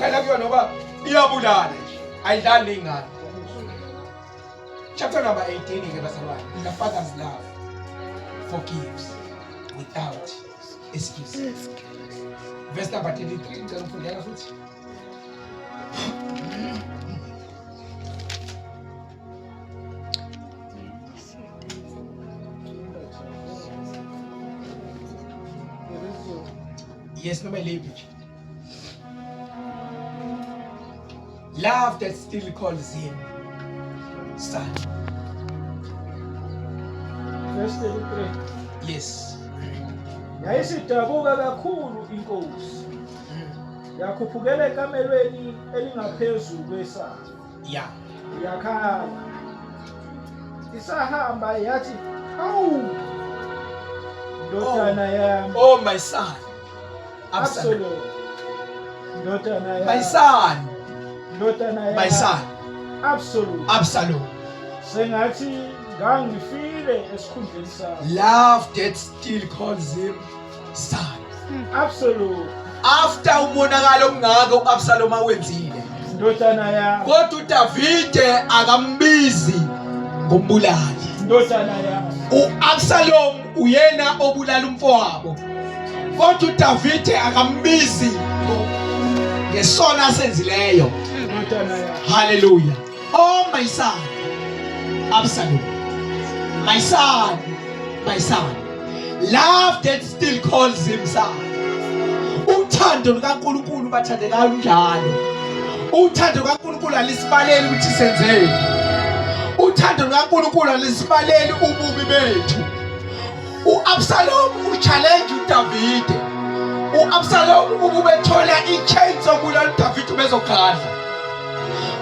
Khayela kuyona ngoba iyabulala nje. Ayidlali ngane. Chapter number 18 ke bazalwane. The father's love forgives without excuses. Verse number 33 ngicela ukufundela futhi. Yes, no, my lady. Love that still calls him son. Verse 33. Yes. Yayisidabuka kakhulu inkosi. Yakhuphukela ekamelweni elingaphezulu kwesango. Yeah. Yakhala. Isahamba yathi, "Awu! Ndodana yami." Oh, my son. Absalom. Ndodana yami. My son. Ndodana yami. My son. Absalom. Absalom. Sengathi ngangifile esikhundleni sami. Love that still calls him son. Absalom. After umonakalo omngaka uAbsalom awenzile. Ndodana yami. Kodwa uDavide akambizi ngombulali. Ndodana yami. uAbsalom uyena obulala umfowabo. Kodwa uDavide akambizi ngesona asenzileyo. Ndodana yami. Hallelujah. Oh my son. Absalom. My son. My son. Love that still calls him son. Uthando lukaNkulunkulu bathandekayo njalo. Uthando lukaNkulunkulu alisibaleli ukuthi senzeni. Uthando lukaNkulunkulu alisibaleli ububi bethu. uAbsalom uchallenge uDavide. uAbsalom ubethola ichance okubulala uDavide bezogadla.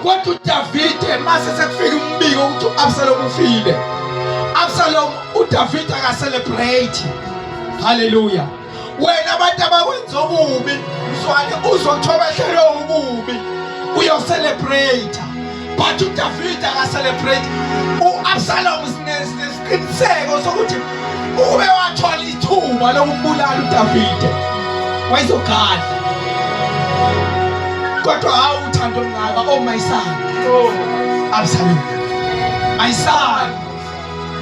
Kodwa uDavide mase sekufika umbiko ukuthi uAbsalom ufile. Absalom uDavide akacelebrate. Hallelujah. Wena abantu abakwenza ububi, mzwane uzothobeshela ububi, uyocelebrate. But uDavide akacelebrate. uAbsalom sinesiqiniseko sokuthi ube wathola ithuba lokubulala uDavide. Wayezogadla. Kodwa hawu uthando olungaka. Oh my son. Oh. Absalom. My son.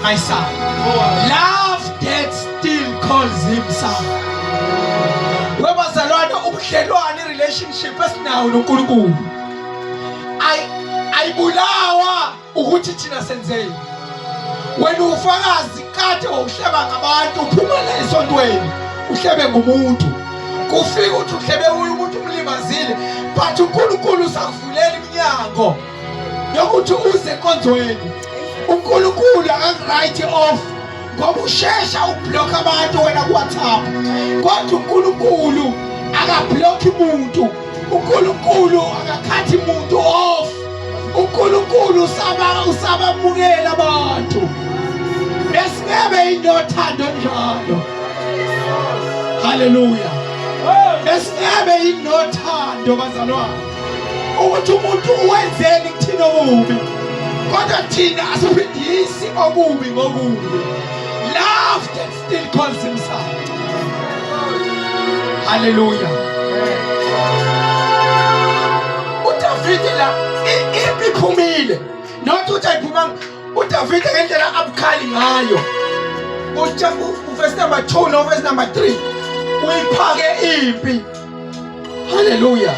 My son. Love that still calls him son. Webazalwane ubudlelwane relationship esinawo noNkulunkulu. Ayibulawa ukuthi thina senzeni. Wena ufakazi kade uhleba ngabantu uphuma la esontweni uhlebe ngumuntu. Kufika ukuthi uhlebe umuntu umlimazile but uNkulunkulu usakuvulela iminyango yokuthi uze enkonzweni. uNkulunkulu akakuright off ngoba ushesha ublock abantu wena ku WhatsApp. Kodwa uNkulunkulu akablock umuntu. uNkulunkulu akakhathi umuntu off. uNkulunkulu usabamukela abantu. Esingebe inothando njalo. Hallelujah. Esingebe inothando bazalwane. Ukuthi umuntu uwenzeni kuthina obubi. Kodwa thina asiphindisi obubi ngobubi. Love that still calls him son. Hallelujah. uDavide la iphumile. Not ukuthi ayiphuma uDavide ngendlela abukhali ngayo. Verse number 2 no verse number 3. Uyiphake impi. Hallelujah.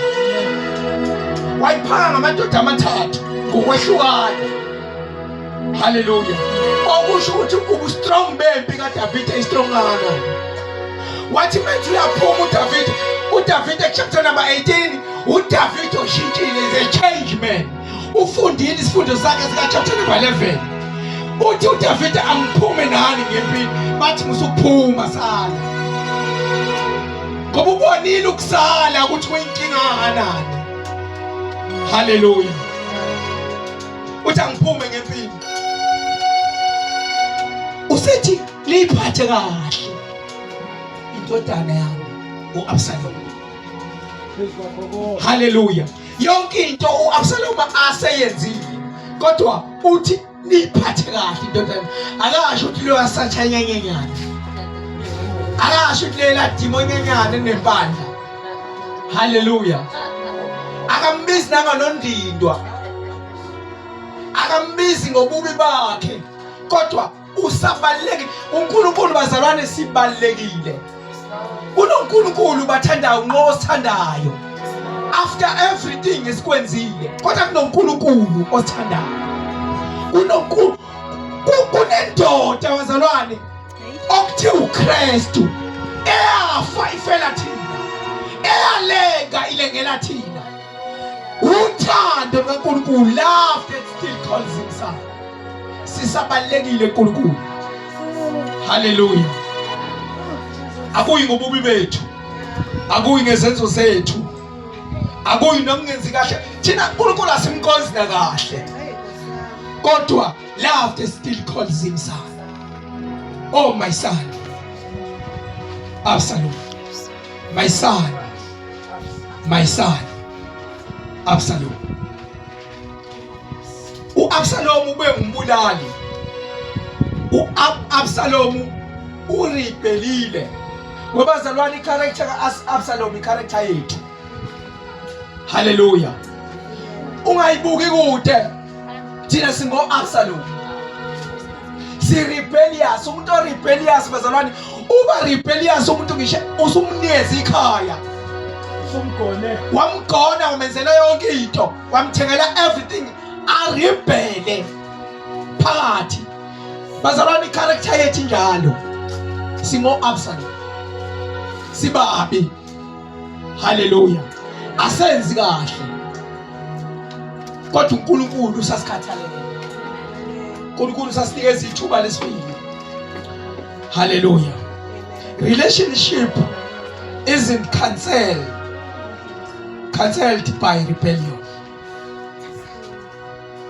Wayiphaka ngamadoda amathathu ngokwehlukana. Hallelujah. Okusho ukuthi ubu strong bempi kaDavide strong ngana. Wathi manje uyaphuma uDavide chapter number 18 uDavide ushintshile is a change man. Ufundile isifundo sakhe sika chapter number 11. Uthi uDavide angiphume nani ngempini bathi musuphuma sala. Ngoba ubonile ukusala ukuthi kuyinkinga kanani. Hallelujah. Uthi angiphume ngempini. Usethi liphathe kahle indodana yami uAbsalom. Hallelujah. Yonke into uAbsalom aseyenzile. Kodwa uthi liphathe kahle indodana. Akasho ukuthi lo asathanyanyenyana. Akasho ukuthi lela dimo nyenyana nempandla. Hallelujah. akambizi nanganondindwa, akambizi ngobubi bakhe, kodwa usabalulekile. uNkulunkulu bazalwane sibalulekile. uNkulunkulu bathandayo nqosithandayo after everything esikwenzile, kodwa kunoNkulunkulu osithandayo. Kunendoda bazalwane okuthiwa uKristu eyafa ifela thina, eyalenga ilengela thina. Uthando kaNkulunkulu, love that still calls him son. Sisabalulekile kuNkulunkulu. Hallelujah. Akuyi ngobubi bethu, akuyi ngezenzo zethu, akuyi nokungenzi kahle. Thina uNkulunkulu asimkhonzi kahle, kodwa love that still calls him son. Oh my son Absalom, my son, my son Absalom. uAbsalom ube ngumbulali. uAbsalom urebelile. Ngoba zalwane i-character ka-Absalom i-character yethu. Hallelujah. Ungayibuki kude, thina singo-Absalom, si-rebellious. Umuntu o-rebellious bazalwane, uba rebellious umuntu ngisho usumnikeza ikhaya, wamgona, wamenzela yonke into, wamthengela everything, arebele phakathi. Bazalwane i-character yethu njalo, singo-Absalom, sibabi. Hallelujah. Asenzi kahle, kodwa uNkulunkulu usasikhathalela. uNkulunkulu usasinikeza ithuba lesibili. Hallelujah. Relationship isn't cancelled by rebellion.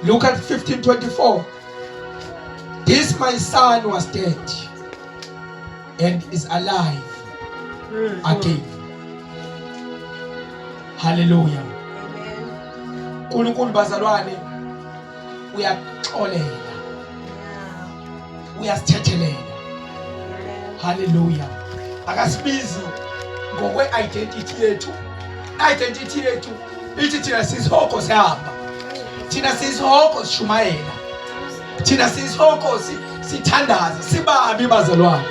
Look at 15:24. This my son was dead and is alive again. Hallelujah. uNkulunkulu bazalwane uyaxolela, uyasithethelela. Hallelujah. Akasibizi ngokwe-identity yethu. Identity yethu ithi thina sisihoko sihamba, thina sisihoko sishumayela, thina sisihoko sithandaza. Sibabi bazalwane,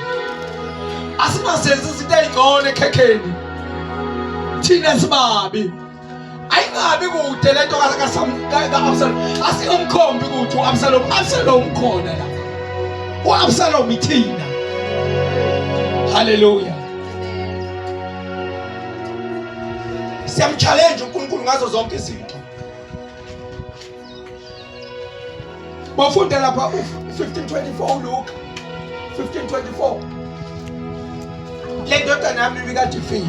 asimasenzi izinto ey'ngcono ekhekheni. Thina sibabi. Ayingabi kude lento ka-Absalom, asingomkhombi kuthi u-Absalom khona la. u-Absalom ithina. Hallelujah. Siyamchallenge uNkulunkulu ngazo zonke izinto. Bafunde lapha u-15:24, Luke 15:24. Le ndoda nami ibikade ifile,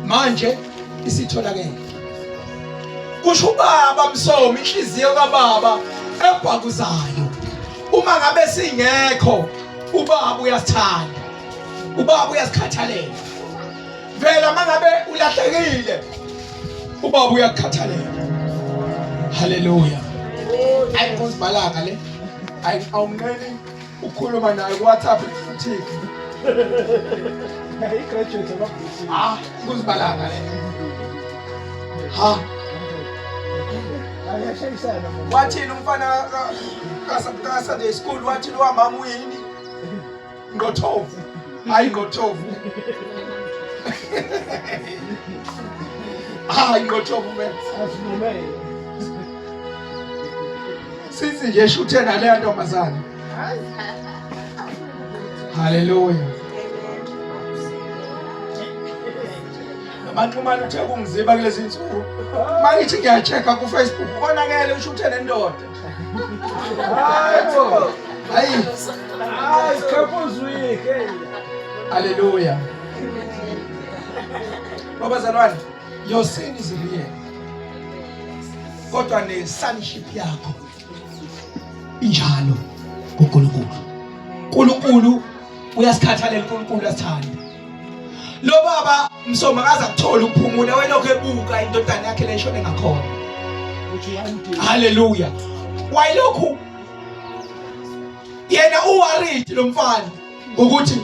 manje isitholakele. Kusho ubaba Msomi, inhliziyo kababa ebhakuzayo. Uma ngabe singekho, ubaba uyasithanda, ubaba uyasikhathalela. Vela mangabe ulahlekile, ubaba uyakukhathalela. Hallelujah. Ayikuzibhalanga le, awunqeni ukhuluma naye ku-WhatsApp futhi. I-graduate ababhuti. Kuzibalanga le. Ha. Ayashayisana mama. Wathini umfana ka-Sunday school, wathini wamama uyini? Ngothovu. Hayi ngothovu. Hayi ngothovu man. Asimeme. Sithi nje shuthe naleya ntombazane. Hallelujah. Manxumana uthe kungiziba kulezi insuku. Mangithi ngiyachecka ku Facebook, konakele ushuthe nendoda. Hayi. Couples week. Hallelujah. Baba zalwane, your sin is real. Kodwa ne sonship yakho injalo kuNkulunkulu. uNkulunkulu uyasikhathalela, uNkulunkulu uyasithanda. Lo baba Msomi akaza kuthola ukuphumula welokho ebuka indodana yakhe leshone ngakhona. Hallelujah. Wayilokhu yena uworried lo mfana ngokuthi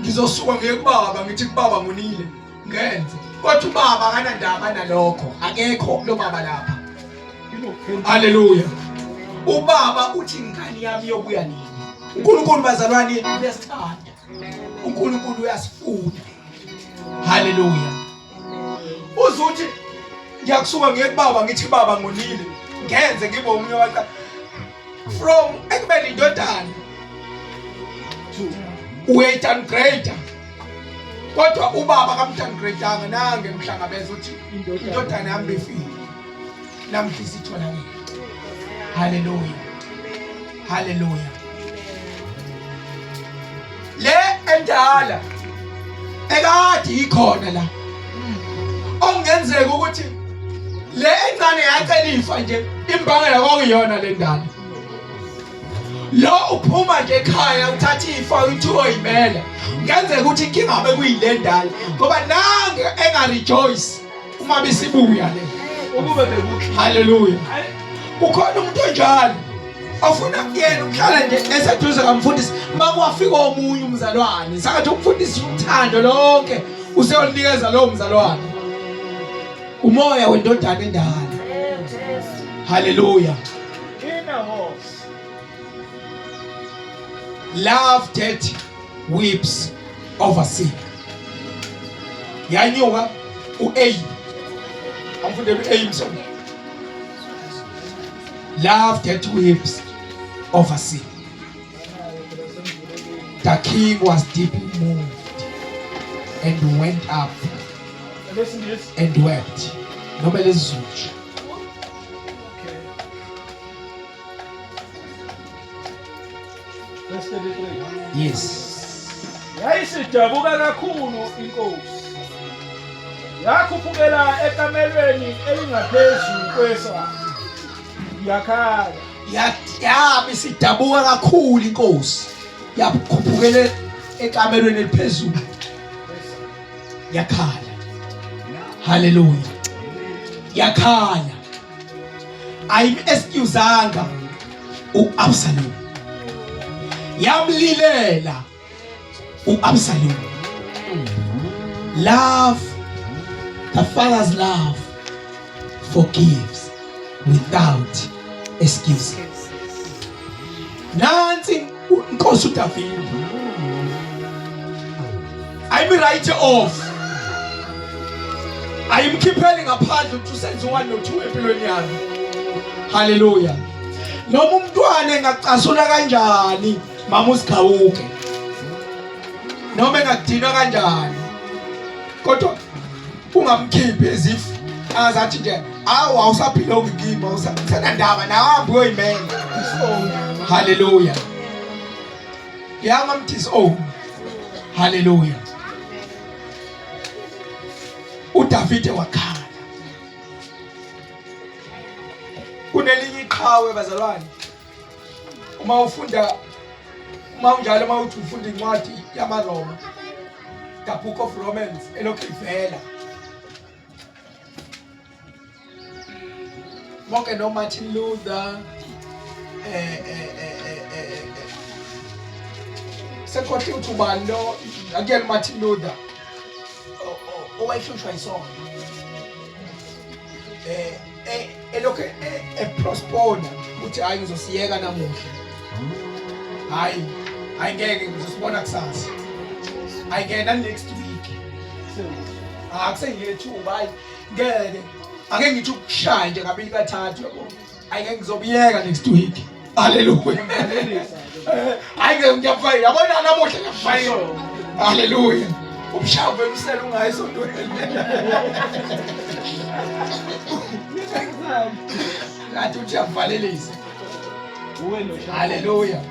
ngizosuka ngiye kubaba, ngithi kubaba ngonile ngenze. kodwa ubaba akanandaba nalokho, akekho lo baba lapha. Haleluya. Ubaba uthi ingane yami yobuya nini. uNkulunkulu bazalwane uyasithanda, uNkulunkulu uyasifuna. Haleluya. Uzuthi ngiyakusuka ngiye kubaba ngithi baba ngonile ngenze ngibe umunye waqa from ekubeni indodana we downgrade, kodwa ubaba kamdowngradeanga nange mhlangabeza uthi indodana yami befile namhla isitholakele. Haleluya. Haleluya. Le endala ekade ikhona la ongenzeka ukuthi le encane yacela ifa nje imbangela kwakuyona le ndala. Lo uphuma nje ekhaya uthatha ifa uthiwa imela, ngenzeka ukuthi inkinga abe kuyile ndala ngoba nange engarejoice uma bisibuya le ukube bekuhle. Haleluya. Ukhona umuntu onjalo afuna yena ukuhlala nje eseduze kamfundisi, makuwafika omunye umzalwane sakathi umfundisi uthando lonke useyonikeza lo mzalwane umoya wendodana endala. Haleluya. Love that weeps over sin. Yanyuka u-A amfundela u-A msona. Love that weeps over sin. The king was deeply moved and went up and wept. Noma lezulu. Yes. Yayisidabuka kakhulu inkosi. Yakhuphukela ekamelweni elingaphezulu kwesa. Yakhala. Yabe sidabuka kakhulu inkosi. Yakhuphukele ekamelweni eliphezulu. Yakhala. Haleluya. Yakhala. Ayim-excusanga u-Absalom. Yamlilela u-Absalom. Love, the father's love forgives without excuses. Nansi uNkosi uDavide ayimwrite off, ayimkhipheli ngaphandle ukuthi usenze 1 no 2 empilweni yami. Haleluya. Noma umntwana engacasula kanjani mama usigawuke, noma engakudina kanjani kodwa ungamkhiphi ezifu azathi nje awu awusaphila ngikima usanandaba nahambe uyoyimela. Haleluya. Yama mthisi haleluya. uDavide wakhala. Kunelinye iqhawe bazalwane, uma ufunda unjalo uma uthi ufunda incwadi yamaRoma, the book of Romans elokhu ivela bonke no Martin Luther sekhohle ukuthi ubani lo akuyena Martin Luther owayehlushwa isonto elokhu eprospona ukuthi hayi ngizosiyeka namuhla, hayi ngeke ngizosibona kusasa, ayingena next week, akusengiyethuba, hayi ngeke ake ngithi ukushaya nje kabili kathathu yabo, ayike ngizobiyeka next week. Haleluya. Hayi ngiyafaya, yabona namuhla ngiyafaya. Haleluya. Umshavu wemsela ungayisontweni. Ngathi uthi avalelisa. Haleluya.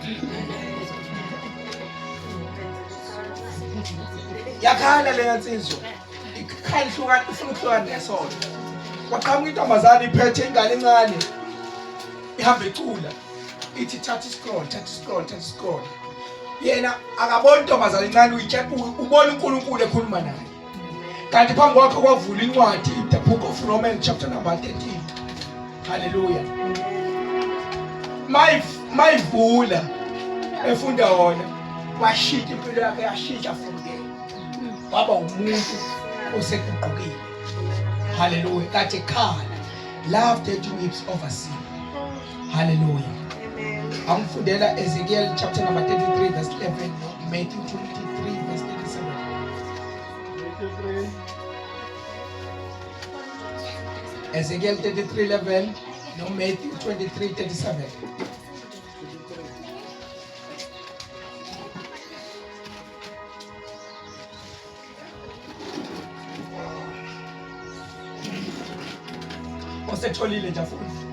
Yakhala le yansizwa. Ikhaya ufuna ukuhlukana nesonto. Waqhamuka intombazane iphethe ingane encane. Ihamba ecula. Ithi thatha scroll. Yena akabona intombazane encane uyitshepa, ubona uNkulunkulu ekhuluma naye. Kanti phambi kwakhe kwavula incwadi, the book of Romans chapter number 13. Hallelujah. Mayivula efunda wona, washintsha impilo yakhe, yashintsha from there. Waba umuntu oseguqukile. Hallelujah. Kade khala. Love that weeps over sin. Hallelujah. Angifundela Ezekiel chapter number 33 verse 11, Matthew 23 verse 37. Ezekiel 33:11, no, Matthew 23:37. Osetholile nje futhi.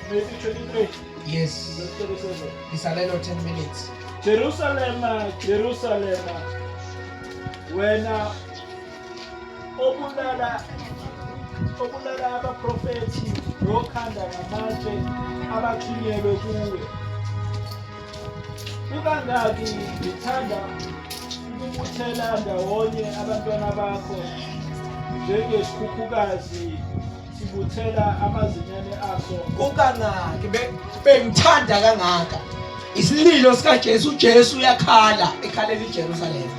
Matthew 23. Yes. Verse 37. Isalelo 10 minutes. Jerusalema, Jerusalema, wena obulala abaprofethi nokhanda ngamatshe abathunyelwe kuwe. Kangaki ngithanda ukubuthela ndawonye abantwana bakho njengesikhukhukazi sibuthela amazinyane aso. Kangaki bengithanda kangaka. Isililo sika Jesu, Jesu uyakhala, ekhalela iJerusalem.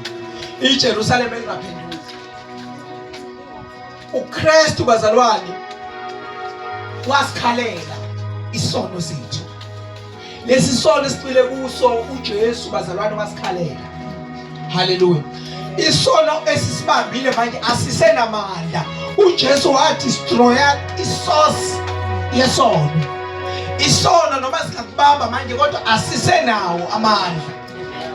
iJerusalem engaphenduki. uKristu bazalwane wasikhalela isono sethu. Lesi sono sicile kuso uJesu bazalwane wasikhalela. Hallelujah. Isono esisibambile manje asisenamandla. uJesu wadestroya isource yesono. Isono noma singakubamba manje kodwa asisenawo amandla.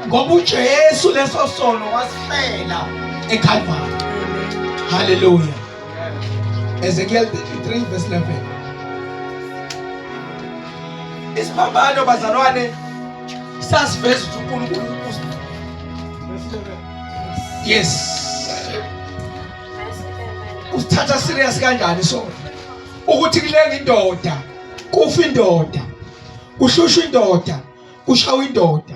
Ngoba uJesu leso sono wasifela eCalvary. Hallelujah. Ezekiel 33 verse 11. Isiphambano bazalwane sasiveza uNkulunkulu. Yes. Usithatha serious kanjani sona? Ukuthi kulenga indoda, kufa indoda, kushusha indoda, kushawa indoda.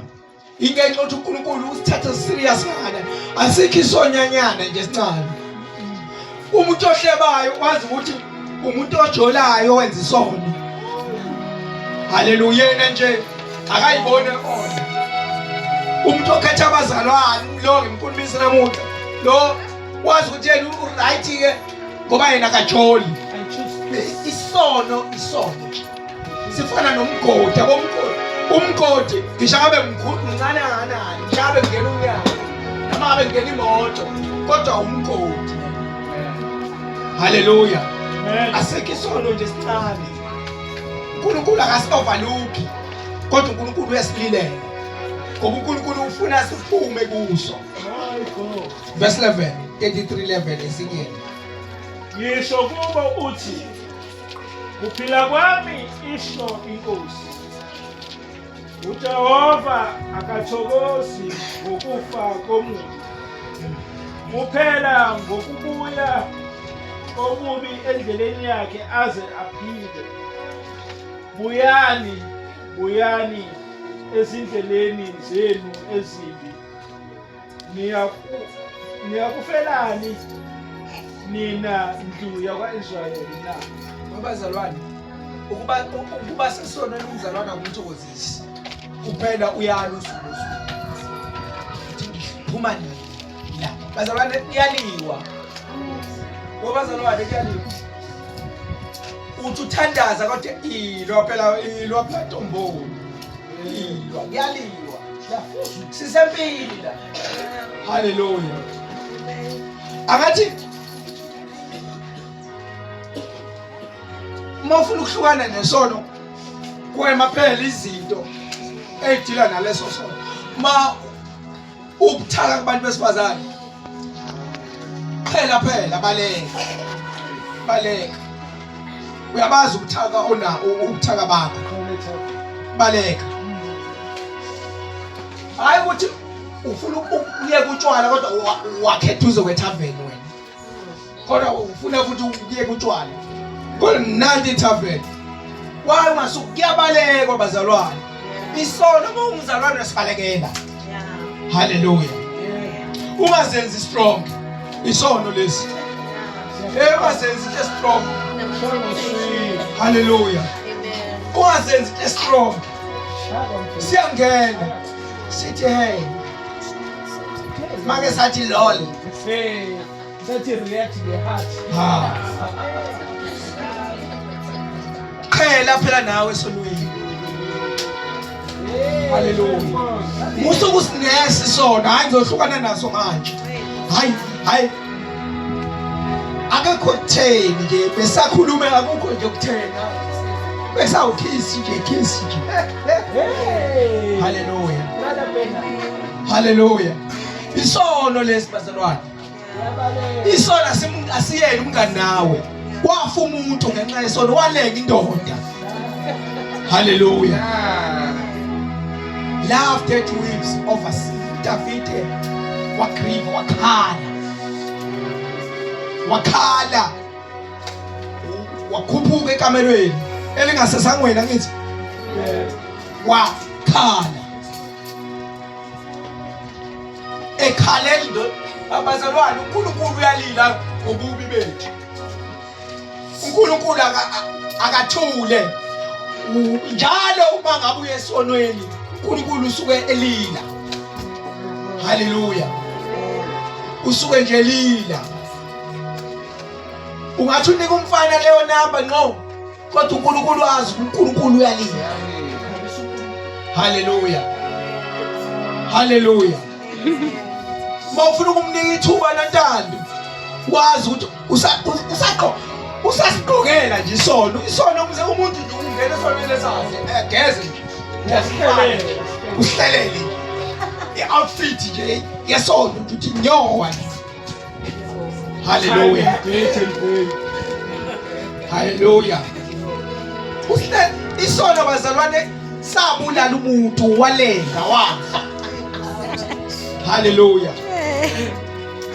Ingenxa ukuthi uNkulunkulu usithatha serious kana. Asikho isonyanyana nje sincane. Umuntu ohlebayo wazi ukuthi umuntu ojolayo wenza isono. Hallelujah. Yena nje akayibone ona. Umuntu okhetha abazalwane lo ngimkhulumisa namuhla. Lo wazi ukuthi yena uright ke ngoba yena akajoli. Isono sifana nomgodi, umgodi ngishabe mkhulu mncane kangakanani, ngishabe ngena unyawo noma ngabe ngena imoto kodwa umgodi. Hallelujah. Asekho isono nje sincane. uNkulunkulu akasi-overlooki kodwa uNkulunkulu uyasililela ngoba uNkulunkulu ufuna siphume kuso. Verse 11, 33:11 Ezekiel. Ngisho kubo uthi kuphila kwami isho inkosi. uJehova akathokozi ngokufa komuntu, kuphela ngokubuya komubi endleleni yakhe aze aphile. Buyani, buyani ezindleleni zenu ezimbi. Niyakufelani nina ndlu yakwa-Israyeli na? Abazalwane, ukuba sesonweni umzalwane akumthokozisi. Kuphela uyala usuku. Phuma nini la? Bazalwane iyaliwa. Ngoba bazalwane kuyaliwa. Uthi uthandaza kodwa ilwa phela Ntombolo. Ilwa kuyaliwa. Sisempili la. Hallelujah. Akathi mawufuna ukuhlukana nesono kwema phela izinto edila naleso sono. Ma ubuthaka kubantu besifazane phela baleka. Uyabazi ubuthaka ubuthaka bakho. Baleka. Hayi ukuthi ufuna ukuye kutshwala kodwa wakhetha uze kwethaveni wena. Kodwa ufuna ukuthi uye kutshwala. Kodwa mnandi ithaveni. Waye masuku kuyabaleka bazalwane. Isono uma umzalwane esibalekela. Hallelujah. Ungazenzi strong. Isono lesi. Ungazenzi strong. Hallelujah. Ungazenzi strong. Siyangena. Sithi hey. make sathi lol Sathi react the heart. qhela phela nawe esonweni. Hallelujah. Musuku usinesi sona hayi ngizohlukana naso manje. Hayi akekho kutheni nje besakhulume akukho nje ukuthenga. Besawukhisi nje khisi nje. Hallelujah. Hallelujah. Isono lesibazalwane. Isono asiyeni umngani nawe. Wafa umuntu ngenxa yesono walenga indoda. Hallelujah. Love that weeps over sin. David wagrieve wakhala wakhuphuka ekamelweni elingasesangweni angithi wakhala ekhalela into abazalwane uNkulunkulu uyalila ngobubi bethu. uNkulunkulu akathule njalo uma ngabe uyesonweni uNkulunkulu usuke elila. Hallelujah. Usuke nje elila. Ungathi unika umfana leyo namba ngqo kodwa uNkulunkulu wazi uNkulunkulu uyalila. Hallelujah. Hallelujah. Mawufuna ukumnika ithuba nontando wazi ukuthi usasiqokela nje isono umze umuntu nje ungena esonweni lesazi geze nje uhlelele i-outfit nje yesono ukuthi nyowa. Hallelujah. Hallelujah. Uhle isono bazalwane sabulala umuntu walenga wafa. Hallelujah.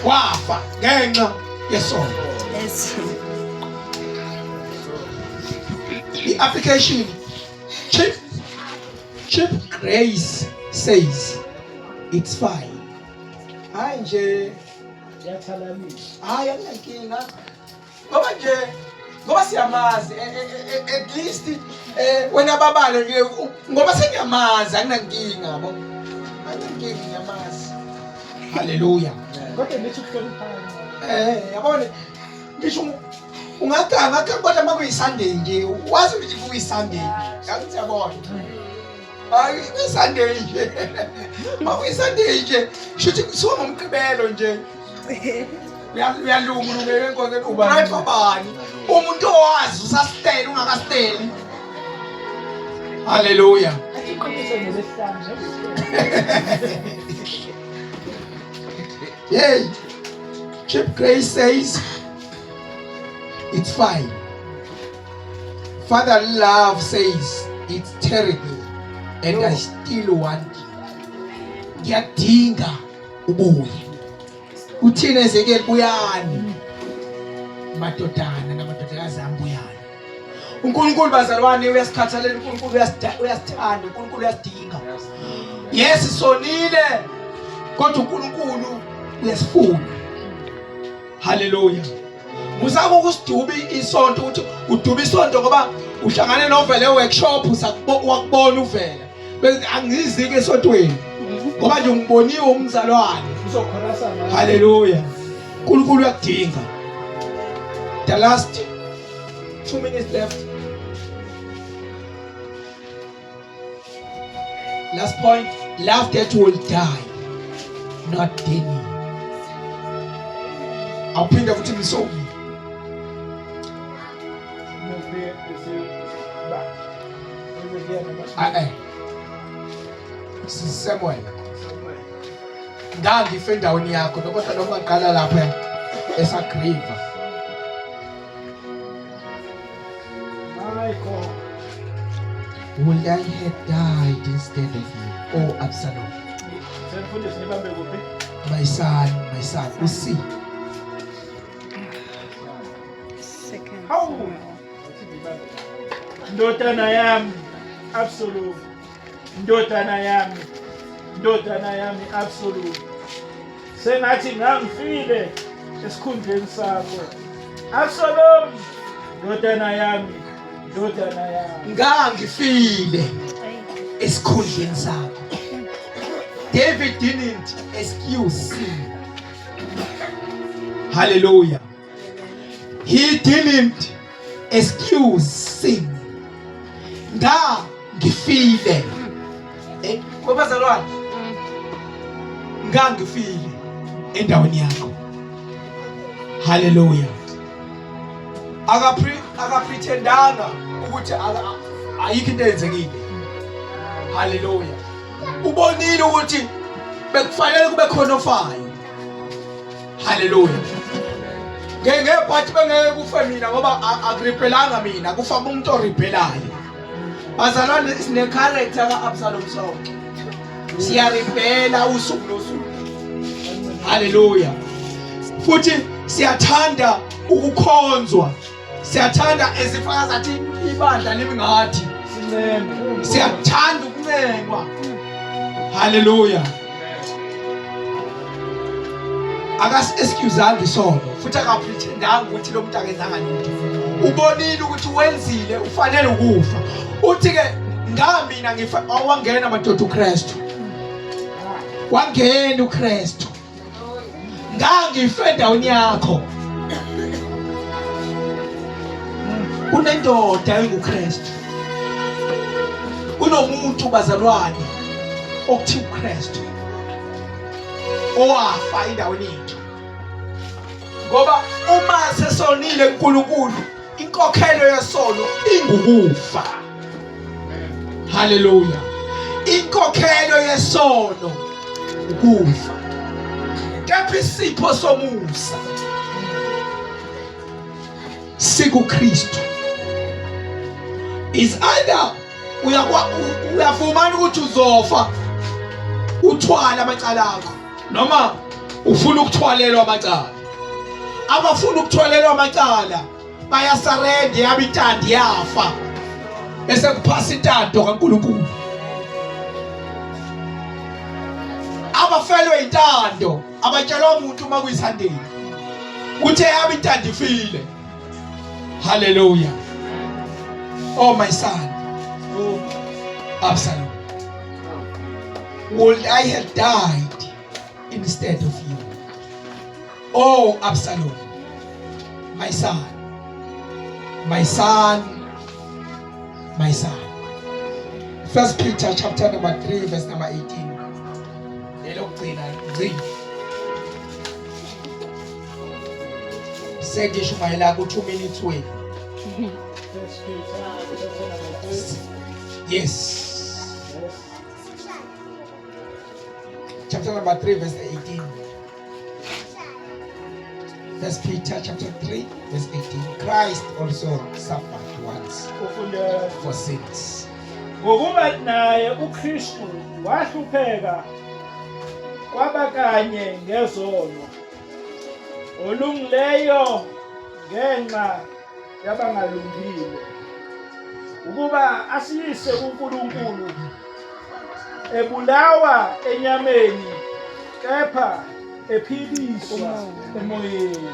Wafa ngenxa yesono. The application cheap grace says it's fine. Hayi nje Yathalalisa. hayi anginkinga ngoba siyamazi at least wena babalo nje ngoba sengiyamazi anginankinga yabo. Anginankinga ngiyamazi. Hallelujah. Kodwa nithi ukuhloniphana. Yabona ngisho ungaganga kodwa makuyisunday nje wazi ukuthi kuyisunday ngakuthi yabona. Hayi kuyisunday nje. Makuyisunday nje shuthi kusuka ngomgqibelo nje. Uyalunga ngeke inkonzo kuba right babani umuntu owazi usastela ungakasteli. Hallelujah. Iqiniso nelesihlanu. Hey, cheap grace says it's fine. Father love says it's terrible and I still want you. Ngiyadinga ubuye. Uthina Ezekiel buyani madodana namadodakazi ami buyani. uNkulunkulu bazalwane uyasikhathalela, uNkulunkulu uyasithanda, uNkulunkulu uyasidinga. Yes sonile kodwa uNkulunkulu uyasifuna. Hallelujah. Musako ukusidubi isonto ukuthi udubi isonto ngoba uhlangane novele workshop usakubona uvela. Bese angizike esontweni ngoba nje ngiboniwe umzalwane. Uzokhorasa ngayo. Hallelujah. uNkulunkulu uyakudinga. The last 2 minutes left. Last point, love that will die, not dinner. Awuphinda futhi msomi. Samuel. Ndangife endaweni yakho kodwa noma ngaqala lapha esagriva. Michael. Would I have died instead of you, oh Absalom? Senifundise nibambe kuphi? My son, you see. Hawu. Ndodana yami absolute. Ndodana yami absolute. Sengathi ngangifile esikhundleni sakho. Absalom. Ndodana yami. Ngangifile esikhundleni sakho. David didn't excuse sin. Hallelujah. He didn't excuse sin. Ngifile. Babazalwane. Ngifile endaweni yakho. Hallelujah. Akapretendanga ukuthi ayikho into eyenzekile. Hallelujah. Ubonile ukuthi bekufanele kube khona ofayo. Hallelujah. Ngebhathi bengeke kufe mina ngoba akuripelanga mina, kufa umuntu oripelayo. Bazalwane sine character kaAbsalom sonke. Siyaripela usuku nosuku. Hallelujah. Futhi siyathanda ukukhonzwa. Siyathanda ezifana zathi ibandla limingathi. Siyathanda ukuncengwa. Hallelujah. Excuse isono futhi akapretendanga ukuthi lo muntu akenzanga lutho. Ubonile ukuthi wenzile ufanele ukufa. Uthi ke mina ngifa wangena madoda uKristu. Wangena uKristu. Ngife endaweni yakho. Kunendoda enguKristu. Kunomuntu bazalwane okuthi uKristu. Owafa endaweni yethu. Ngoba uma sesonile uNkulunkulu, inkokhelo yesono ingukufa. Hallelujah. Inkokhelo yesono ukufa. Kepha isipho somusa sikuKristu. Is either uyafumana ukuthi uzofa uthwala amacala akho, noma ufuna ukuthwalelwa amacala. Abafuna ukuthwalelwa amacala bayasarenda yabintandi yafa bese kuphasa intando kaNkulunkulu. Abafelwe intando abatshelwa umuntu uma kuyisandeni kuthe yabintandi ifile. Hallelujah. Oh my son, Absalom, would I have died instead of you? Oh Absalom, my son, my son, my son. 1 Peter chapter number 3 verse number 18. Say this like 2 minutes away. Yes. Chapter number 3 verse 18. 1 Peter chapter 3 verse 18. Christ also suffered once for sins. Ngokuba naye uKristu wahlupheka kwaba kanye ngezono olungileyo ngenxa yabangalungile, ukuba asiyise uNkulunkulu ebulawa enyameni kepha ephiliswa emoyeni.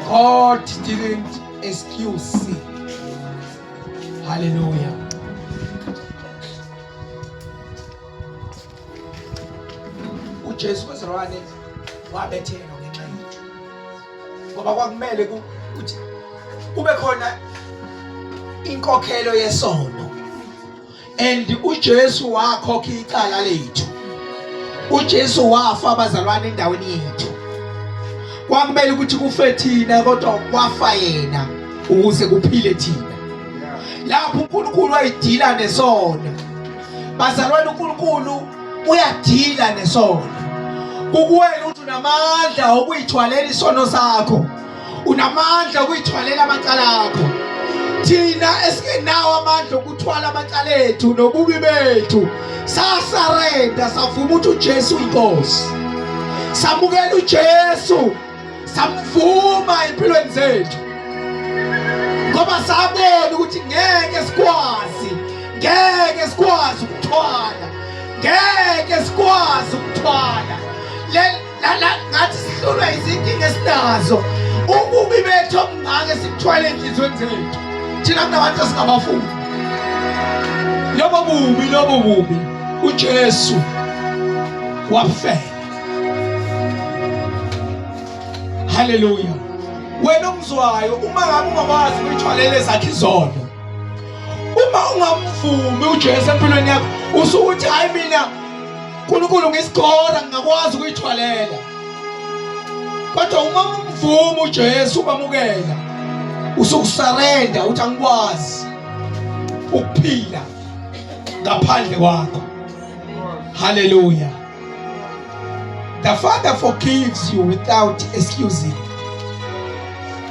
God didn't excuse sin. Hallelujah. uJesu wazalwane wabethelwa ngenxa yethu, ngoba kwakumele ukuthi kube khona inkokhelo yesono, and uJesu wakhokha icala lethu. uJesu wafa abazalwane endaweni yethu. Kwakumele ukuthi kufe thina kodwa kwafa yena ukuze kuphile thina. Lapho uNkulunkulu wayidila nesono. Bazalwane, uNkulunkulu uyadila nesono. Kukuwena ukuthi unamandla okuyithwalela isono sakho, unamandla okuyithwalela amacala akho. Thina esikenawo amandla okuthwala amacala ethu nobubi bethu, sasarenda savuma ukuthi uJesu uNkosi. Samukela uJesu, samvuma empilweni zethu, ngoba sabona ukuthi ngeke sikwazi ukuthwala, ngeke sikwazi ukuthwala. Ngathi sihlulwe izinkinga esinazo, ububi bethu obungake sikuthwale enhlizweni zethu. Thina kunabantu esingabafuni lobo bubi uJesu wafela. Hallelujah. Wena umzwayo uma ngabe ungakwazi ukuyithwalela ezakhe izono, uma ungamvumi uJesu empilweni yakho, usukuthi hayi mina uNkulunkulu ngisigora ngingakwazi ukuyithwalela. Kodwa uma umvumi uJesu ubamukela, usukusarenda uthi angikwazi ukuphila ngaphandle kwakho. Hallelujah. The Father forgives you without excusing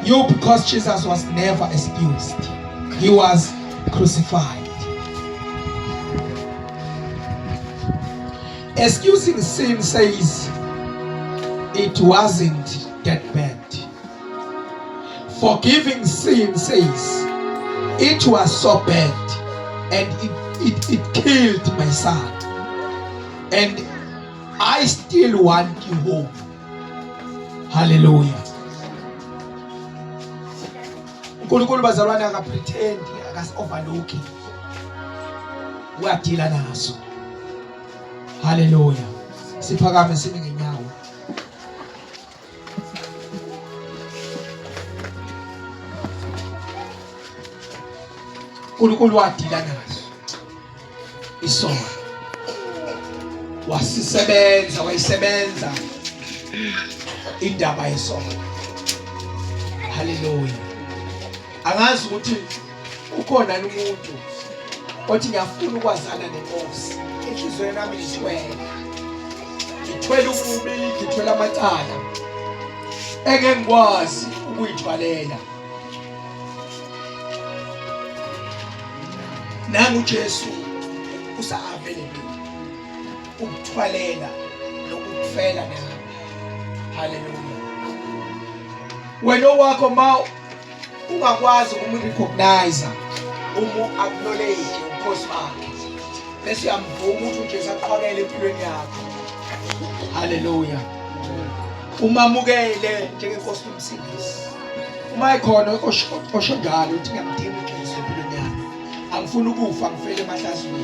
you, because Jesus was never excused. He was crucified. Excusing sin says it wasn't that bad. Forgiving sin says it was so bad and it killed my son, and I still want you home. Hallelujah. uNkulunkulu bazalwane akapretend, akasi-overlook, uyadila naso. Hallelujah. Siphakame sime ngenyawo. uNkulunkulu wadila naso isono, wayisebenza indaba yesono. Hallelujah. Angazi ukuthi ukhona umuntu othi ngiyafuna ukwazana neNkosi, enhlizweni yami ngithwele ububi, ngithwele amacala engeke ngikwazi ukuyithwalela. Nangu uJesu usa-available ukuthwalela nokufela nawe. Hallelujah. Wena wakho ma ungakwazi ukumrecognize, acknowledge uNkosi wakhe, bese uyamvuma ukuthi uJesu aqhakele empilweni yakho. Hallelujah. Umamukele njengeNkosi nomsindisi. Uma ikhona osho njalo uthi ngiyamdinga uJesu empilweni yami, angifuni ukufa, ngifele emahlazweni.